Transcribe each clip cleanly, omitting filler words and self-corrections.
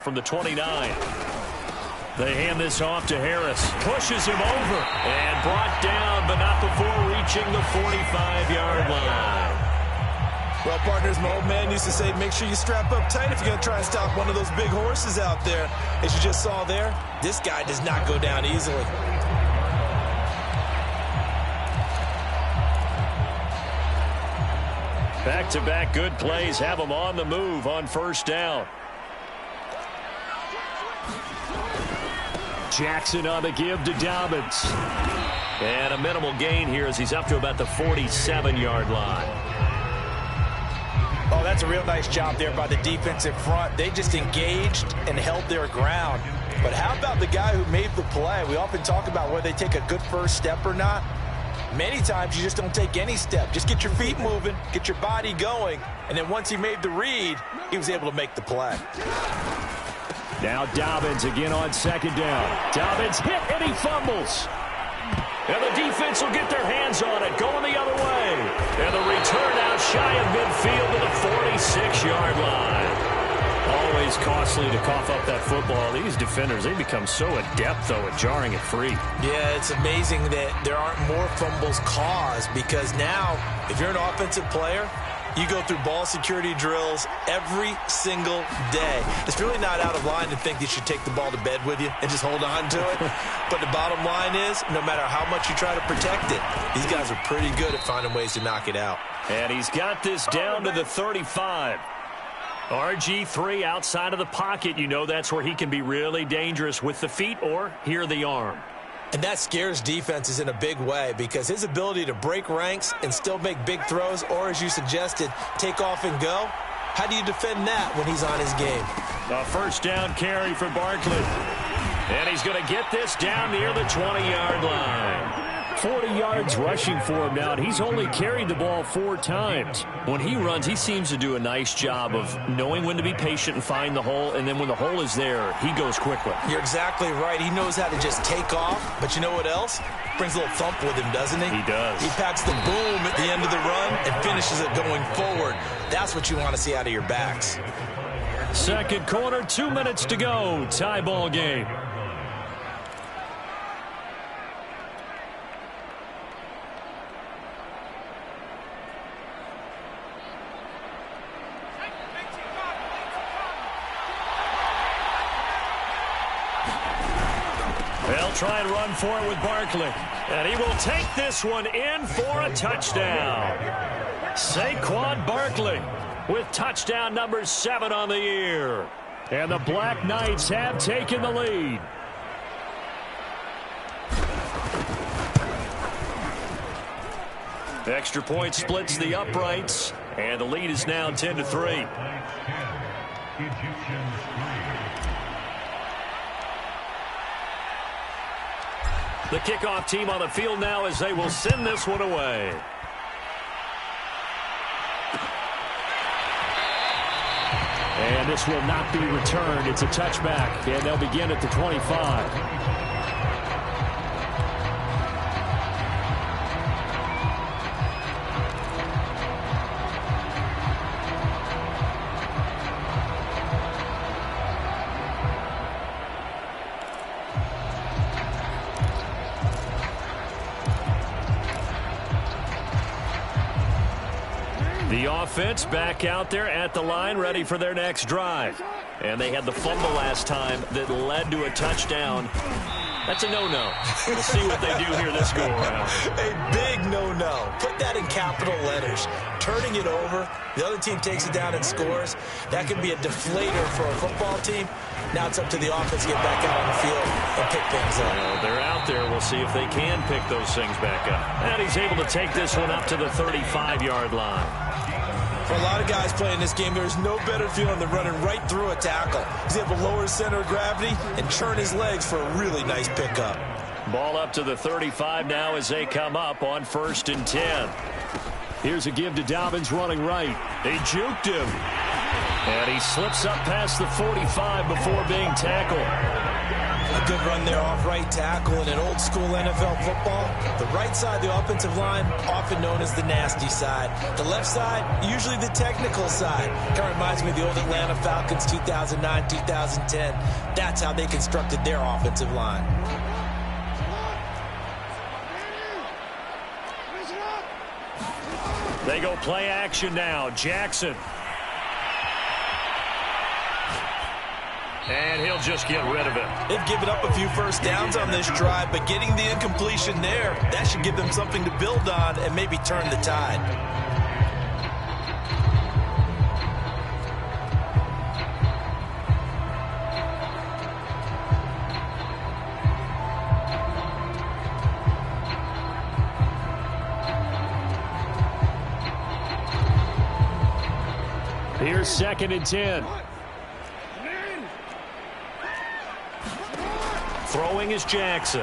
from the 29. They hand this off to Harris. Pushes him over. And brought down, but not before reaching the 45-yard line. Well, partners, my old man used to say, make sure you strap up tight if you're going to try and stop one of those big horses out there. As you just saw there, this guy does not go down easily. Back-to-back good plays have them on the move on first down. Jackson on the give to Dobbins. And a minimal gain here as he's up to about the 47-yard line. Oh, that's a real nice job there by the defensive front. They just engaged and held their ground. But how about the guy who made the play? We often talk about whether they take a good first step or not. Many times you just don't take any step. Just get your feet moving, get your body going, and then once he made the read, he was able to make the play. Now Dobbins again on second down. Dobbins hit and he fumbles. And the defense will get their hands on it, going the other way. And the return out shy of midfield to the 46-yard line. Always costly to cough up that football. These defenders, they become so adept, though, at jarring it free. Yeah, it's amazing that there aren't more fumbles caused because now, if you're an offensive player, you go through ball security drills every single day. It's really not out of line to think you should take the ball to bed with you and just hold on to it. But the bottom line is, no matter how much you try to protect it, these guys are pretty good at finding ways to knock it out. And he's got this down to the 35. RG3 outside of the pocket. You know that's where he can be really dangerous with the feet or here the arm. And that scares defenses in a big way because his ability to break ranks and still make big throws or, as you suggested, take off and go, how do you defend that when he's on his game? A first down carry for Barkley. And he's going to get this down near the 20-yard line. 40 yards rushing for him now, and he's only carried the ball 4 times. When he runs, he seems to do a nice job of knowing when to be patient and find the hole, and then when the hole is there, he goes quickly. You're exactly right. He knows how to just take off, but you know what else? Brings a little thump with him, doesn't he? He does. He packs the boom at the end of the run and finishes it going forward. That's what you want to see out of your backs. Second quarter, 2 minutes to go. Tie ball game. They'll try and run for it with Barkley. And he will take this one in for a touchdown. Saquon Barkley with touchdown number 7 on the year. And the Black Knights have taken the lead. Extra point splits the uprights. And the lead is now 10-3. The kickoff team on the field now as they will send this one away. And this will not be returned. It's a touchback, and they'll begin at the 25. The offense back out there at the line, ready for their next drive. And they had the fumble last time that led to a touchdown. That's a no-no. We'll see what they do here this go-around. A big no-no. Put that in capital letters. Turning it over, the other team takes it down and scores. That could be a deflator for a football team. Now it's up to the offense to get back out on the field and pick things up. Well, they're out there. We'll see if they can pick those things back up. And he's able to take this one up to the 35-yard line. For a lot of guys playing this game, there's no better feeling than running right through a tackle. He's able to lower his center of gravity and churn his legs for a really nice pickup. Ball up to the 35 now as they come up on 1st and 10. Here's a give to Dobbins running right. They juked him. And he slips up past the 45 before being tackled. A good run there off right tackle in an old school NFL football. The right side of the offensive line, often known as the nasty side. The left side, usually the technical side. Kind of reminds me of the old Atlanta Falcons 2009, 2010. That's how they constructed their offensive line. They go play action now. Jackson. And he'll just get rid of it. They've given up a few first downs on this drive, but getting the incompletion there, that should give them something to build on and maybe turn the tide. Here's 2nd and 10. Throwing is Jackson.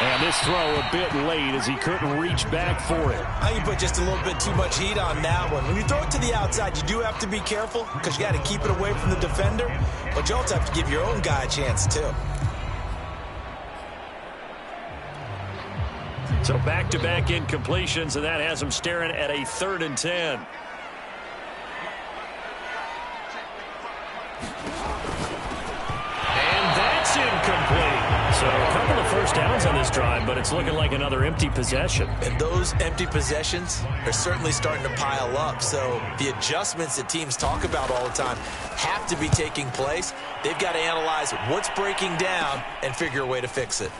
And this throw a bit late as he couldn't reach back for it. I think you put just a little bit too much heat on that one. When you throw it to the outside, you do have to be careful because you got to keep it away from the defender. But you also have to give your own guy a chance, too. So back-to-back incompletions, and that has him staring at a 3rd and 10. And that's incomplete. So a couple of first downs on this drive, but it's looking like another empty possession. And those empty possessions are certainly starting to pile up. So the adjustments that teams talk about all the time have to be taking place. They've got to analyze what's breaking down and figure a way to fix it.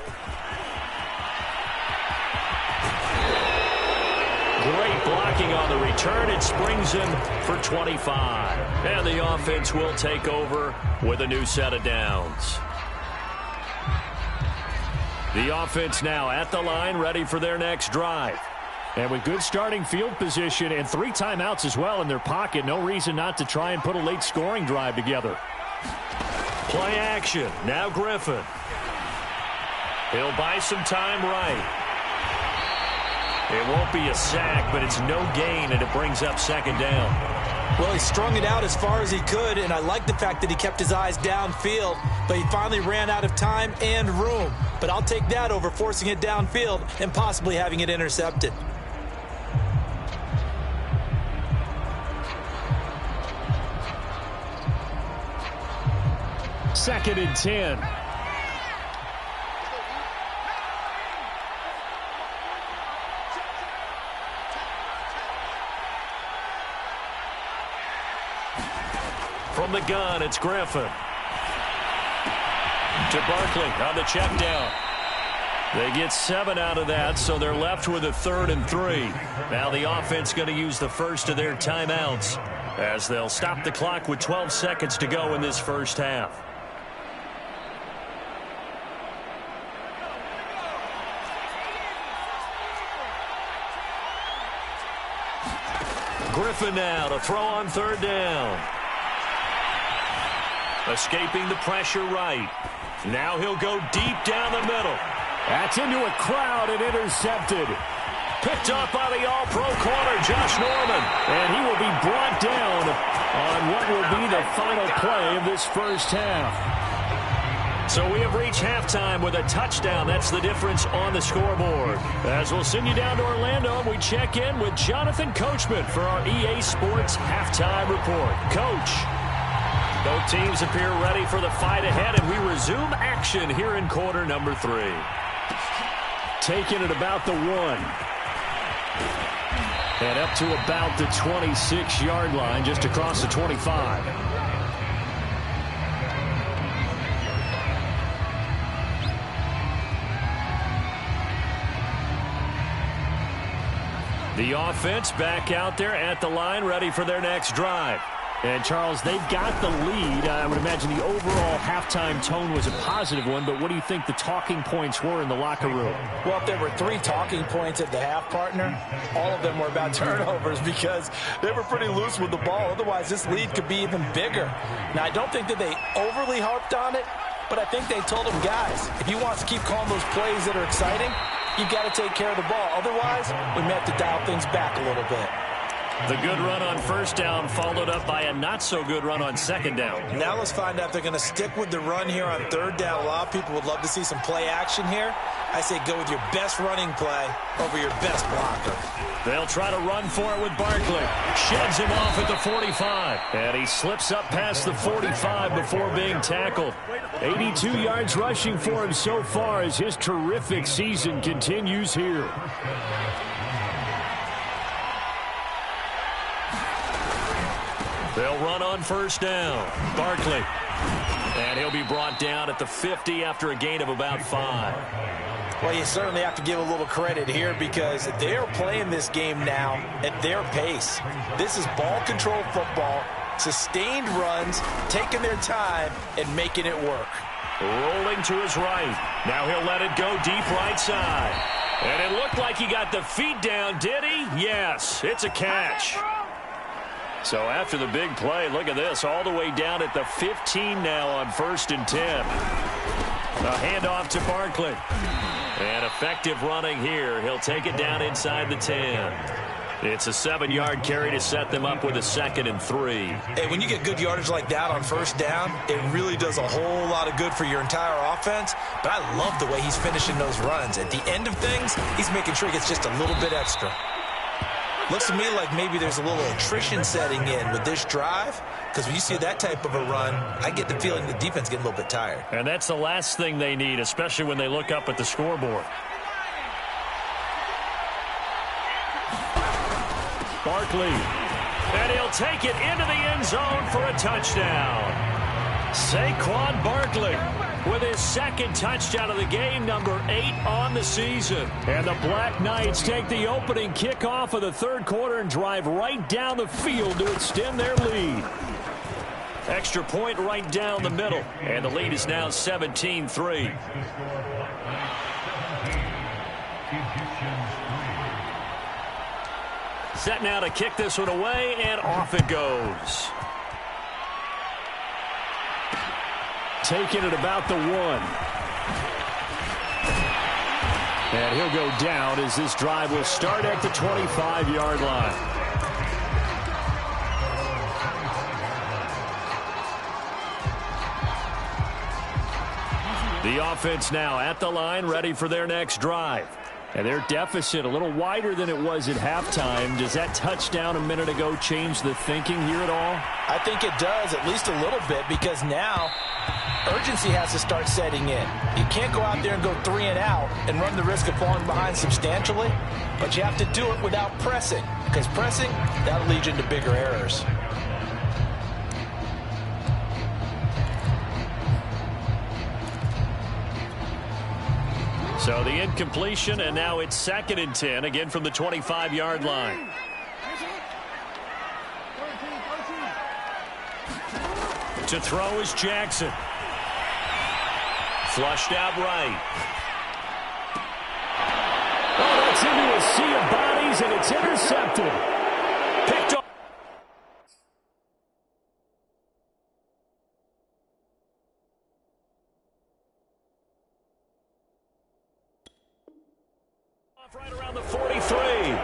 Great blocking on the return. It springs him for 25. And the offense will take over with a new set of downs. The offense now at the line, ready for their next drive. And with good starting field position and 3 timeouts as well in their pocket, no reason not to try and put a late scoring drive together. Play action. Now Griffin. He'll buy some time right. It won't be a sack, but it's no gain, and it brings up 2nd down. Well, he strung it out as far as he could, and I like the fact that he kept his eyes downfield, but he finally ran out of time and room. But I'll take that over forcing it downfield and possibly having it intercepted. Second and 10. From the gun, it's Griffin. To Barkley on the check down. They get 7 out of that, so they're left with a 3rd and 3. Now the offense going to use the first of their timeouts as they'll stop the clock with 12 seconds to go in this first half. Griffin now to throw on 3rd down. Escaping the pressure right. Now he'll go deep down the middle. That's into a crowd and intercepted. Picked up by the all-pro corner, Josh Norman. And he will be brought down on what will be the final play of this first half. So we have reached halftime with a touchdown. That's the difference on the scoreboard. As we'll send you down to Orlando, we check in with Jonathan Coachman for our EA Sports Halftime Report. Coach. Both teams appear ready for the fight ahead, and we resume action here in quarter number 3. Taking it about the 1. And up to about the 26-yard line, just across the 25. The offense back out there at the line, ready for their next drive. And, Charles, they've got the lead. I would imagine the overall halftime tone was a positive one, but what do you think the talking points were in the locker room? Well, if there were 3 talking points at the half, partner, all of them were about turnovers because they were pretty loose with the ball. Otherwise, this lead could be even bigger. Now, I don't think that they overly harped on it, but I think they told them, guys, if you want to keep calling those plays that are exciting, you got to take care of the ball. Otherwise, we may have to dial things back a little bit. The good run on first down followed up by a not-so-good run on second down. Now let's find out if they're going to stick with the run here on third down. A lot of people would love to see some play action here. I say go with your best running play over your best blocker. They'll try to run for it with Barkley. Sheds him off at the 45. And he slips up past the 45 before being tackled. 82 yards rushing for him so far as his terrific season continues here. They'll run on first down. Barkley. And he'll be brought down at the 50 after a gain of about 5. Well, you certainly have to give a little credit here because they're playing this game now at their pace. This is ball control football, sustained runs, taking their time, and making it work. Rolling to his right. Now he'll let it go deep right side. And it looked like he got the feet down, did he? Yes, it's a catch. So after the big play, look at this, all the way down at the 15 now on 1st and 10. A handoff to Barkley. And effective running here. He'll take it down inside the 10. It's a 7-yard carry to set them up with a 2nd and 3. Hey, when you get good yardage like that on first down, it really does a whole lot of good for your entire offense. But I love the way he's finishing those runs. At the end of things, he's making sure he gets just a little bit extra. Looks to me like maybe there's a little attrition setting in with this drive, because when you see that type of a run, I get the feeling the defense getting a little bit tired. And that's the last thing they need, especially when they look up at the scoreboard. Barkley. And he'll take it into the end zone for a touchdown. Saquon Barkley with his 2nd touchdown of the game, number 8 on the season. And the Black Knights take the opening kickoff of the 3rd quarter and drive right down the field to extend their lead. Extra point right down the middle, and the lead is now 17-3. Set now to kick this one away, and off it goes. Taking it about the 1. And he'll go down as this drive will start at the 25-yard line. The offense now at the line, ready for their next drive. And their deficit a little wider than it was at halftime. Does that touchdown a minute ago change the thinking here at all? I think it does, at least a little bit, because now urgency has to start setting in. You can't go out there and go 3 and out and run the risk of falling behind substantially, but you have to do it without pressing, because pressing, that'll lead you into bigger errors. So the incompletion, and now it's 2nd and 10, again from the 25-yard line. To throw is Jackson. Flushed out right. Oh, that's into a sea of bodies, and it's intercepted. Picked up. Right around the 43.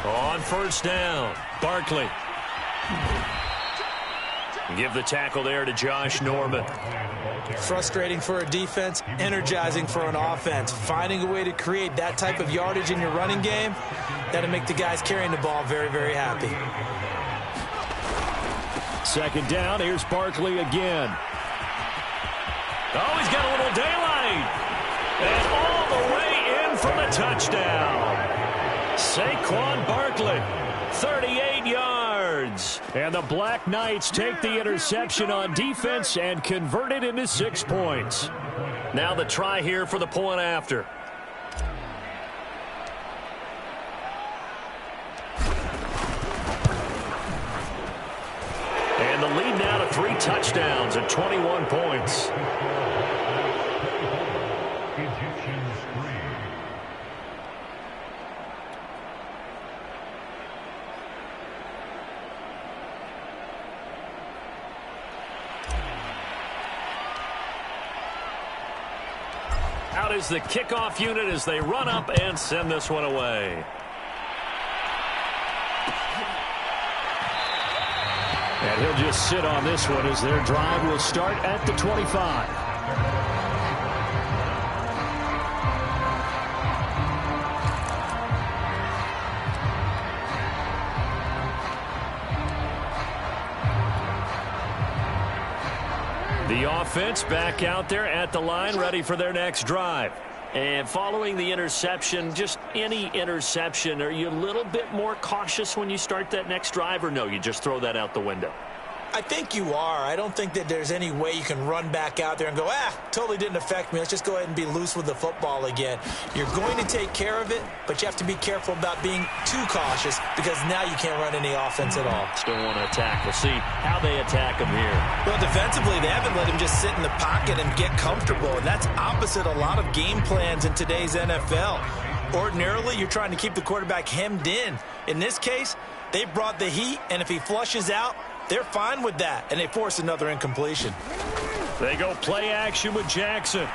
On first down, Barkley. Give the tackle there to Josh Norman. Frustrating for a defense, energizing for an offense. Finding a way to create that type of yardage in your running game, that'll make the guys carrying the ball very, very happy. 2nd down, here's Barkley again. Oh, he's got a little daylight. And all the way in for the touchdown. Saquon Barkley, 38 yards. And the Black Knights take the interception on defense and convert it into 6 points. Now the try here for the point after. 3 touchdowns and 21 points. Out is the kickoff unit as they run up and send this one away. And he'll just sit on this one as their drive will start at the 25. The offense back out there at the line, ready for their next drive. And following the interception, just any interception, are you a little bit more cautious when you start that next drive, or no, you just throw that out the window? I think you are. I don't think that there's any way you can run back out there and go, totally didn't affect me. Let's just go ahead and be loose with the football again. You're going to take care of it, but you have to be careful about being too cautious because now you can't run any offense at all. Still want to attack. We'll see how they attack him here. Well, defensively, they haven't let him just sit in the pocket and get comfortable, and that's opposite a lot of game plans in today's NFL. Ordinarily, you're trying to keep the quarterback hemmed in. In this case, they brought the heat, and if he flushes out, they're fine with that, and they force another incompletion. They go play action with Jackson.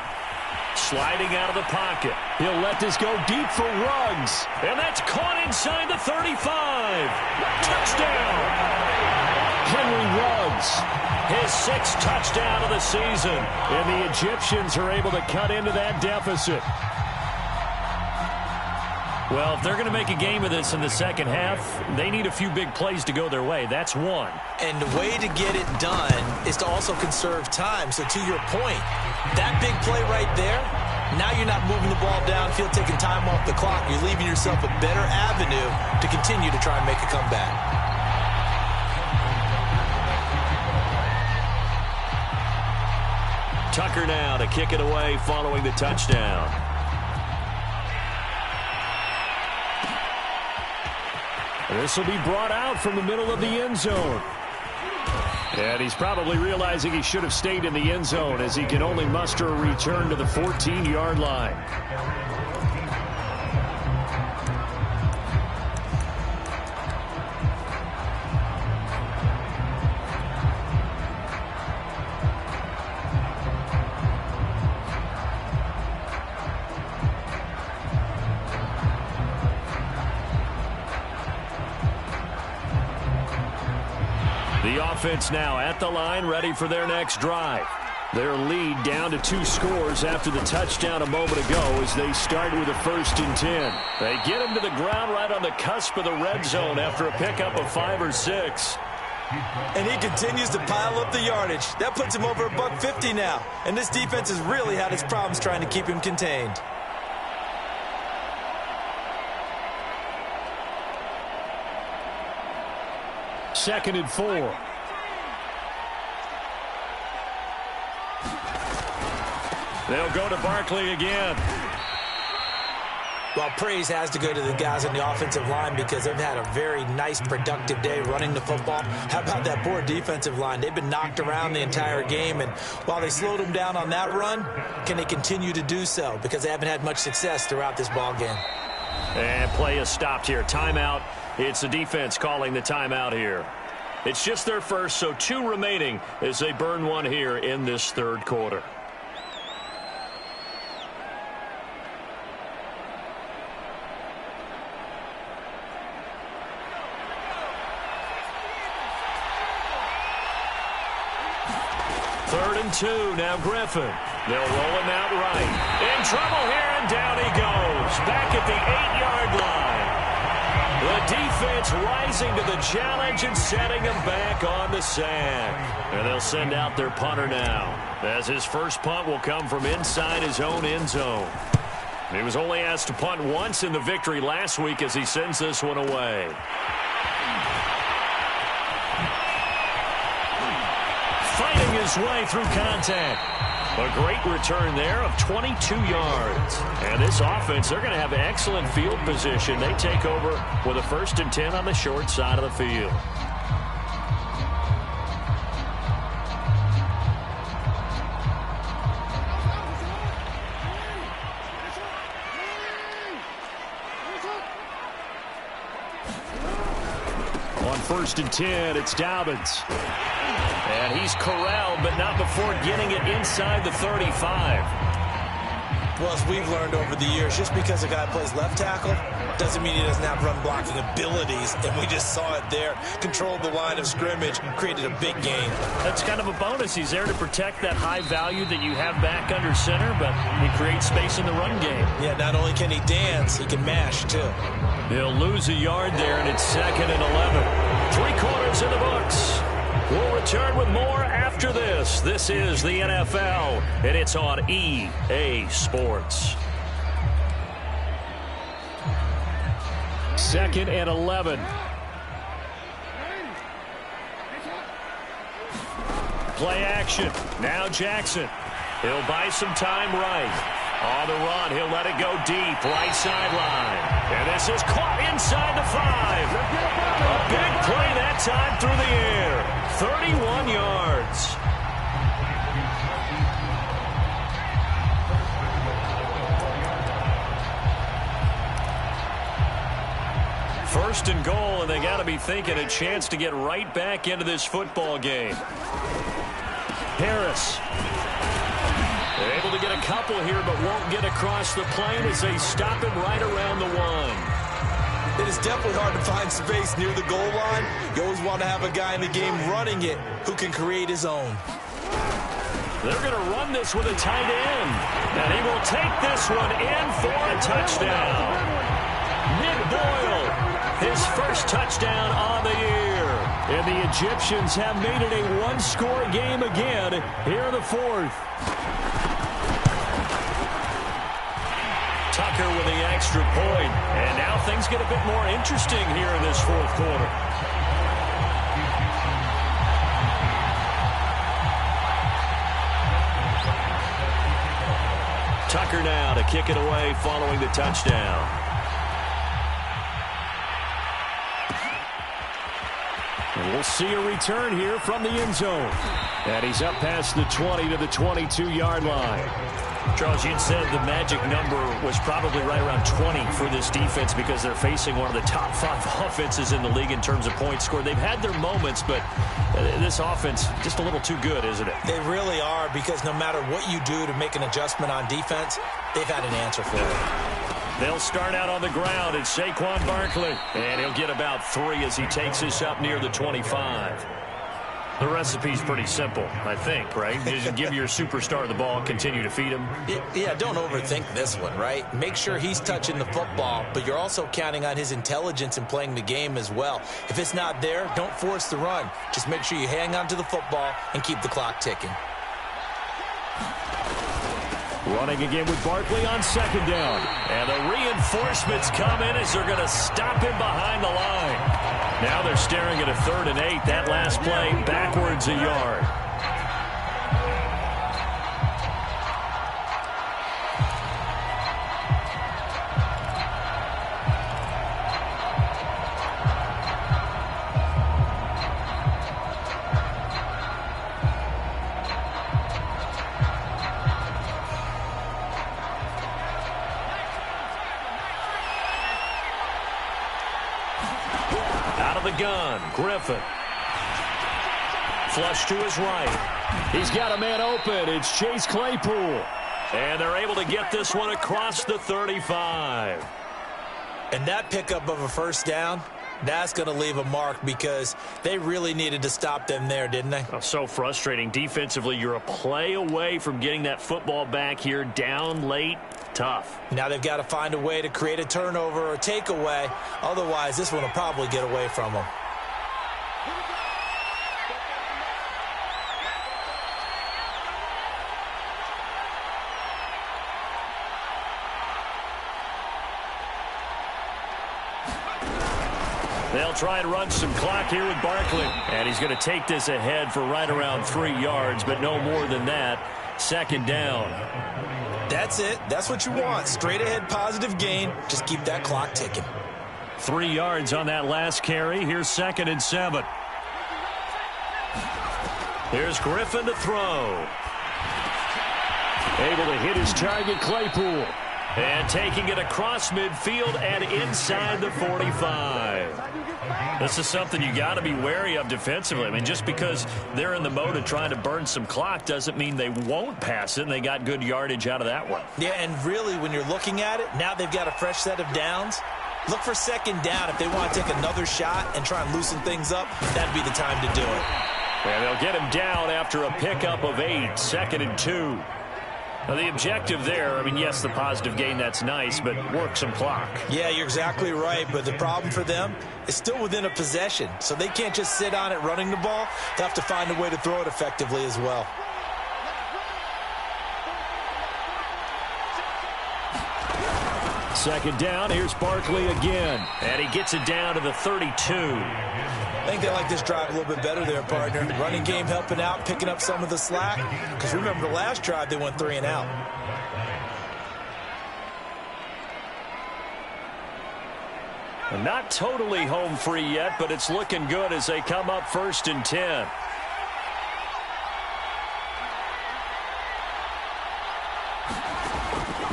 Sliding out of the pocket. He'll let this go deep for Ruggs. And that's caught inside the 35. Touchdown! Henry Ruggs, his 6th touchdown of the season. And the Egyptians are able to cut into that deficit. Well, if they're going to make a game of this in the second half, they need a few big plays to go their way. That's one. And the way to get it done is to also conserve time. So to your point, that big play right there, now you're not moving the ball downfield, taking time off the clock. You're leaving yourself a better avenue to continue to try and make a comeback. Tucker now to kick it away following the touchdown. This will be brought out from the middle of the end zone. And he's probably realizing he should have stayed in the end zone as he can only muster a return to the 14-yard line. The offense now at the line, ready for their next drive. Their lead down to 2 scores after the touchdown a moment ago as they start with a 1st and 10. They get him to the ground right on the cusp of the red zone after a pickup of 5 or 6. And he continues to pile up the yardage. That puts him over $150 now. And this defense has really had its problems trying to keep him contained. Second and 4. They'll go to Barkley again. Well, praise has to go to the guys on the offensive line because they've had a very nice, productive day running the football. How about that poor defensive line? They've been knocked around the entire game, and while they slowed them down on that run, can they continue to do so? Because they haven't had much success throughout this ball game. And play is stopped here. Timeout. It's the defense calling the timeout here. It's just their first, so 2 remaining as they burn one here in this 3rd quarter. Third and 2, now Griffin. They'll roll him out right. In trouble here, and down he goes. Back at the 8-yard line. The defense rising to the challenge and setting him back on the sack. And they'll send out their punter now, as his first punt will come from inside his own end zone. He was only asked to punt once in the victory last week as he sends this one away. Fighting his way through contact. A great return there of 22 yards. And this offense, they're going to have an excellent field position. They take over with a 1st and 10 on the short side of the field. 1st and 10. It's Dobbins. And he's corralled, but not before getting it inside the 35. Well, as we've learned over the years, just because a guy plays left tackle doesn't mean he doesn't have run-blocking abilities, and we just saw it there. Controlled the line of scrimmage, created a big gain. That's kind of a bonus. He's there to protect that high value that you have back under center, but he creates space in the run game. Yeah, not only can he dance, he can mash, too. He'll lose a yard there, and it's 2nd and 11. 3 quarters in the books. We'll return with more after this. This is the NFL, and it's on EA Sports. 2nd and 11. Play action. Now Jackson. He'll buy some time right. On the run, he'll let it go deep, right sideline. And this is caught inside the 5. A big play that time through the air. 31 yards. First and goal, and they got to be thinking a chance to get right back into this football game. Harris. They're able to get a couple here, but won't get across the plane as they stop him right around the 1. It is definitely hard to find space near the goal line. You always want to have a guy in the game running it who can create his own. They're going to run this with a tight end. And he will take this one in for a touchdown. Nick Boyle, his first touchdown on the year. And the Egyptians have made it a one-score game again here in the 4th. Tucker with the extra point. And now things get a bit more interesting here in this 4th quarter. Tucker now to kick it away following the touchdown. And we'll see a return here from the end zone. And he's up past the 20 to the 22-yard line. Charles, you'd said the magic number was probably right around 20 for this defense because they're facing one of the top 5 offenses in the league in terms of points scored. They've had their moments, but this offense just a little too good, isn't it? They really are, because no matter what you do to make an adjustment on defense, they've had an answer for it. They'll start out on the ground. It's Saquon Barkley, and he'll get about 3 as he takes this up near the 25. The recipe's pretty simple, I think, right? Just give your superstar the ball, continue to feed him. Yeah, don't overthink this one, right? Make sure he's touching the football, but you're also counting on his intelligence in playing the game as well. If it's not there, don't force the run. Just make sure you hang on to the football and keep the clock ticking. Running again with Barkley on 2nd down. And the reinforcements come in as they're going to stop him behind the line. Now they're staring at a 3rd and 8. That last play backwards a yard. Gun, Griffin. Flush to his right. He's got a man open. It's Chase Claypool. And they're able to get this one across the 35. And that pickup of a 1st down, that's going to leave a mark because they really needed to stop them there, didn't they? Oh, so frustrating. Defensively, you're a play away from getting that football back here down late. Tough. Now they've got to find a way to create a turnover or takeaway. Otherwise, this one will probably get away from them. They'll try and run some clock here with Barkley. And he's going to take this ahead for right around 3 yards, but no more than that. 2nd down. That's it. That's what you want. Straight ahead positive gain. Just keep that clock ticking. 3 yards on that last carry. Here's 2nd and 7. Here's Griffin to throw. Able to hit his target, Claypool. And taking it across midfield and inside the 45. This is something you got to be wary of defensively. I mean, just because they're in the mode of trying to burn some clock doesn't mean they won't pass it, and they got good yardage out of that one. Yeah, and really, when you're looking at it, now they've got a fresh set of downs. Look for second down. If they want to take another shot and try and loosen things up, that'd be the time to do it. And they'll get him down after a pickup of 8, 2nd and 2. Now, the objective there, I mean, yes, the positive gain, that's nice, but work some clock. Yeah, you're exactly right, but the problem for them is still within a possession, so they can't just sit on it running the ball. They have to find a way to throw it effectively as well. Second down, here's Barkley again, and he gets it down to the 32. I think they like this drive a little bit better there, partner. Running game helping out, picking up some of the slack. Because remember, the last drive, they went 3 and out. And not totally home free yet, but it's looking good as they come up 1st and 10.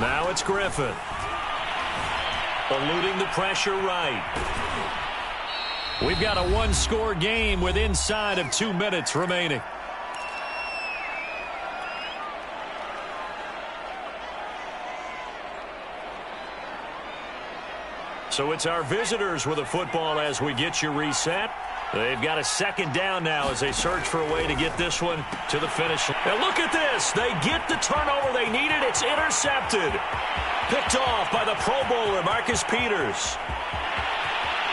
Now it's Griffin. Eluding the pressure right. We've got a one-score game with inside of 2 minutes remaining. So it's our visitors with a football as we get you reset. They've got a second down now as they search for a way to get this one to the finish line. And look at this. They get the turnover they needed. It's intercepted. Picked off by the Pro Bowler, Marcus Peters.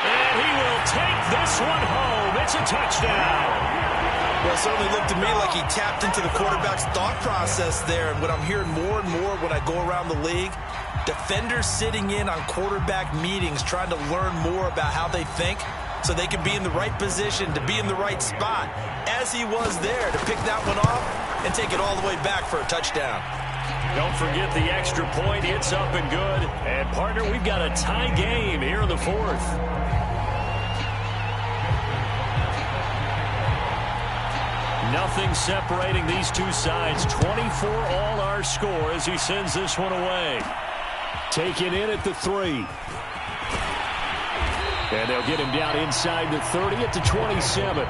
And he will take this one home. It's a touchdown. Well, it certainly looked to me like he tapped into the quarterback's thought process there. And what I'm hearing more and more when I go around the league, defenders sitting in on quarterback meetings trying to learn more about how they think so they can be in the right position to be in the right spot, as he was there to pick that one off and take it all the way back for a touchdown. Don't forget the extra point. It's up and good. And, partner, we've got a tie game here in the 4th. Nothing separating these two sides. 24 all our score as he sends this one away. Taken in at the 3. And they'll get him down inside the 30 at the 27.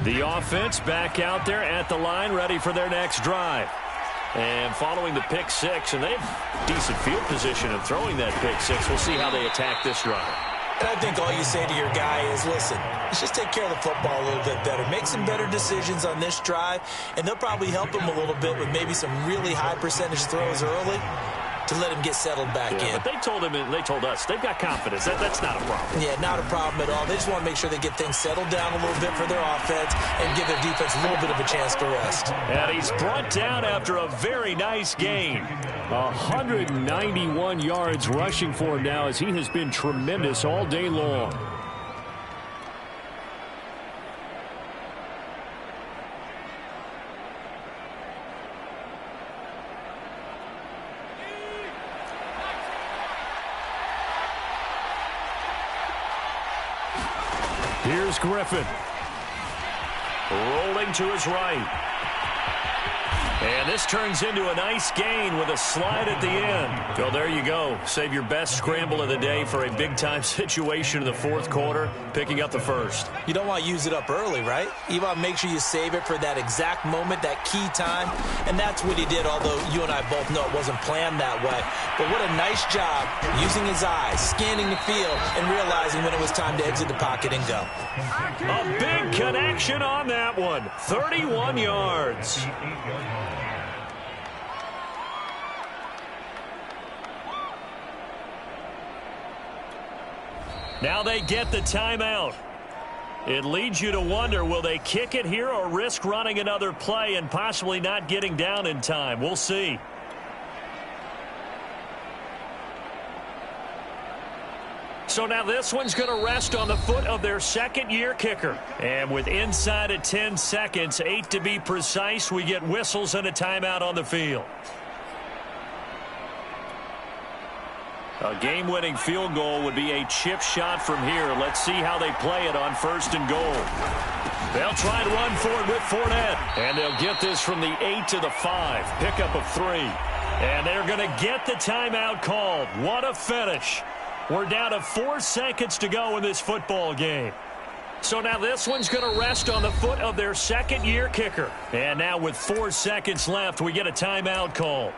The offense back out there at the line, ready for their next drive. And following the pick 6, and they have decent field position of throwing that pick 6. We'll see how they attack this drive. And I think all you say to your guy is, listen, let's just take care of the football a little bit better. Make some better decisions on this drive, and they'll probably help him a little bit with maybe some really high percentage throws early to let him get settled back in. But they told him, and they told us, they've got confidence. That's not a problem. Yeah, not a problem at all. They just want to make sure they get things settled down a little bit for their offense and give their defense a little bit of a chance to rest. And he's brought down after a very nice gain. 191 yards rushing for him now as he has been tremendous all day long. Here's Griffin. Rolling to his right. And this turns into a nice gain with a slide at the end. So there you go. Save your best scramble of the day for a big-time situation in the 4th quarter, picking up the 1st. You don't want to use it up early, right? You want to make sure you save it for that exact moment, that key time. And that's what he did, although you and I both know it wasn't planned that way. But what a nice job using his eyes, scanning the field, and realizing when it was time to exit the pocket and go. A big connection on that one. 31 yards. Now they get the timeout. It leads you to wonder, will they kick it here or risk running another play and possibly not getting down in time? We'll see. So now this one's going to rest on the foot of their second-year kicker. And with inside of 10 seconds, 8 to be precise, we get whistles and a timeout on the field. A game-winning field goal would be a chip shot from here. Let's see how they play it on 1st and goal. They'll try to run for it with Fournette. And they'll get this from the 8 to the 5. Pickup of 3. And they're going to get the timeout called. What a finish. We're down to 4 seconds to go in this football game. So now this one's going to rest on the foot of their second-year kicker. And now with 4 seconds left, we get a timeout call.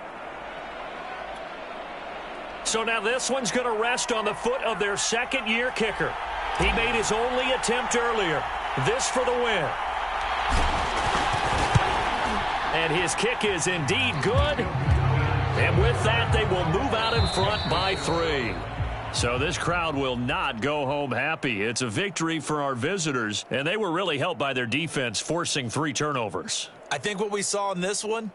So now this one's going to rest on the foot of their second-year kicker. He made his only attempt earlier. This for the win. And his kick is indeed good. And with that, they will move out in front by 3. So this crowd will not go home happy. It's a victory for our visitors, and they were really helped by their defense forcing 3 turnovers. I think what we saw in this one